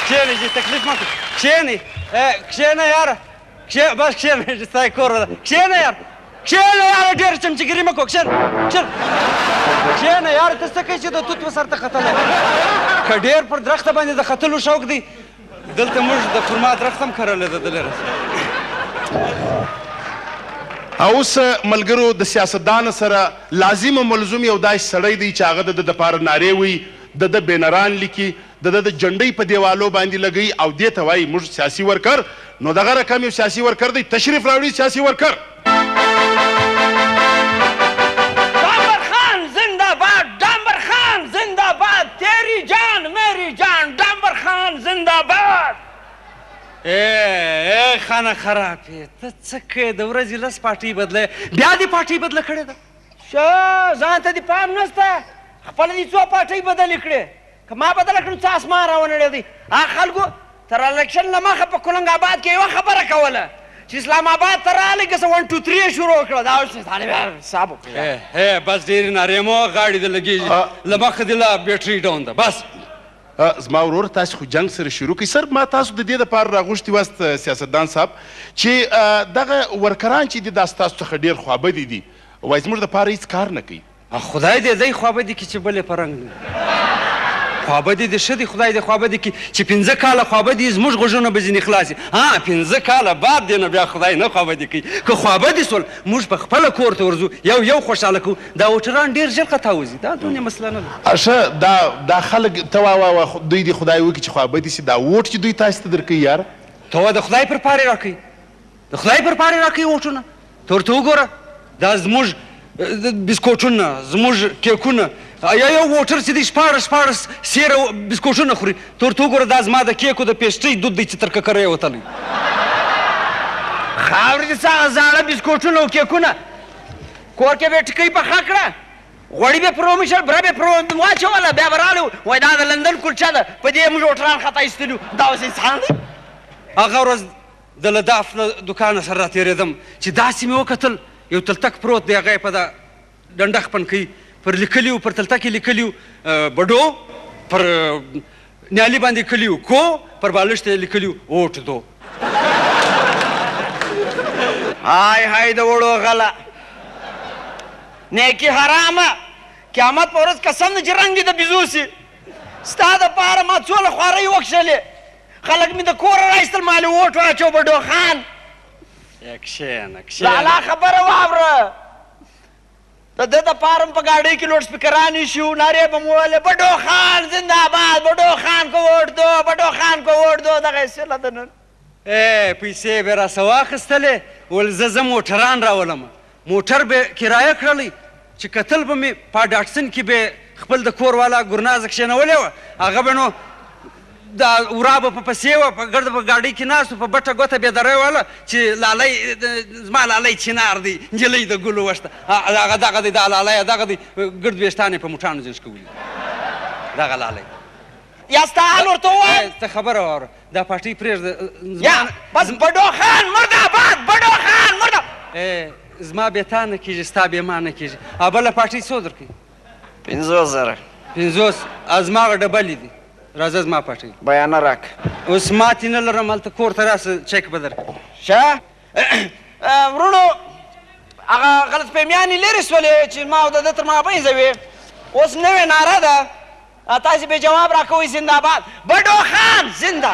کښېنئ چې تکلیف مه کړئ کښېنئ کښېنه یاره بس کښېنه چې ستا یې کور ده کښېنه یاره کښېنه یاره ډېره چمچهګیري مه کوه کښېنه یاره ته څه کوې چې د توت په سر ته ختلی که ډېر پر درخته باندې د ختلو شوق دی دلته موږ د خرما درخت هم کرلی ده دلې او اوس ملګرو د سیاستدان سره لازم او ملزوم یو داسې سړی دی چې هغه د دپاره نارې وایي د ده بینران لیکي د ده د جنډۍ په دیوالو باندې لګوي او دې ته وایي موږ سیاسي ورکر نو دغه رقم یو سیاسي ورکر دی تشریف راوړي سیاسي ورکر ډامبر خان زنده باد ډامبر خان زنده باد تیری جان میری جان ډامبر خان زنده باد خانه خرابې ته څه کوې د ورځې لس پاټۍ بدله بیا دې پاټۍ بدله کړې ده شه ځان ته دې پام نشته خپله دې څو پاټۍ بدلې کړې که ما بدله کړم څه اسمان راونړی دی هغه خلکو تر الکشن له مخه په کلنګ آباد کې یوه خبره کوله چې اسلام آباد ته راغلی که څه 1 2 3 یې شروع کړه دا اوس حساب وکړه بس ډېرې نارې مه وه غاړې دې لګېږي له مخه دې له بیټرۍ ډاون ده بس زما ورور تاسو خو جنګ سره شروع کړئ سر ما تاسو د دې دپاره راغوښتي واست سیاستدان صاحب چې دغه ورکران چې دي دا ستاسو څخه ډېر خوابدي دي وایي زموږ دپاره هېڅ کار نه کوي خدای دې دی خوابدي کړي چې بل یې په رنګ نه خوابدي دې ښه دي خدای دې خوابدي کړي چې 15 کاله خوابدي زموږ غوږونه به ځینې خلاصي 15 کاله بعد دې نه بیا خدای نه خوابدي کوي که خوابدي سول موږ په خپله کور ته ورځو یو خوشحاله کوو دا وټران ډېر ژر خطاوځي دا دونې مسله نه ده ښه دا خلک ته وایه دوی دې خدای وکړي چې خوابدي سي دا ووټ چې دوی تاسو ته درکوي یاره ته وا د خدای پر پارې راکوي د خدای پر پارې راکوي ووټونه ته ورته وګوره دا زموږ بسکوټونه زموږ کیکونه یو ووټر چې دی شپاړس سیره بسکوټونه خوري ته ورته وګوره دا زما د کیکو د پیسټۍ دود دی چې تر ککره یې وتلی خاورې دې څه هغه زاړه بسکوټونه او کیکونه کور کې به یې ټکۍ پخه کړه غوړي به پرو مشل بره به پرو واچوله بیا به راغلی وایي دا د لندن کلچه ده په دې موږ وټران خطا ایستلي دا اوس انسان دی هغه ورځ د لداف له دوکانه سره راتېرېدم چې داسې مې وکتل یو تلتک پروت دی هغه یې په دا ډنډه خپن کوي پر لیکلي وو پر تلتک یې لیکلي وو بډو پر نیالي باندې لیکلي وو کو پر بالښت یې لیکلي وو اوټ دو های د وړو غله نیکي حرامه قیامت په ورځ قسم نه چې رنګ دې د بیزو سي ستا دپاره ما څوله خوارۍ وکښلې خلک مې د کوره راایستل ما لې ووټ واچو بډو خان کښېنه لالا خبره واوره د ده دپاره م په ګاډۍ کې لوډ سپیکران ایښي وو نارې به مو ویلې بډو خان زنده آباد بډو خان کو ووټ دو بډو خان کو ووټ دو دغه یې سیله ده نن پیسې به راسه واخیستلې ول زه موټران راولم موټر به کرایه کړلی چې کتل به مې په ډاټسن کې به خپل د کور والا ګرنازه کښېنولې وه هغه به نو دا ورا به په پسې وه په ګرده په ګاډۍ کې ناست په بټه ګوته بېدری واله چې لالی زما لالی چنار دی نجلۍ د ګلو وشته هغه دغه دی دا لالی دغه دی ګرد ویښتان یې په موټانو ځنس کولي دغه لالی یا ستا حال ورته ووایم ته خبره واوره دا پاټۍ پرېږده یا بس بډو خان مرده آباد بډو خان مرده زما بې تا نه کېږي ستا بې ما نه کېږي او بله پاټۍ څو درکوي 50,000 50 زما هغه ډبلې دي راځه زما پاټۍ بیانه راک اوس ماتې نه لرم هلته کور ته راسه چک به درکړم شه ورونو هغه غلط فهمیانې لرې سولې چې ما او د ده تر مابینځ وې اوس نوې ناره ده تاسې به جواب راکوئ زنده آباد بډو خان زنده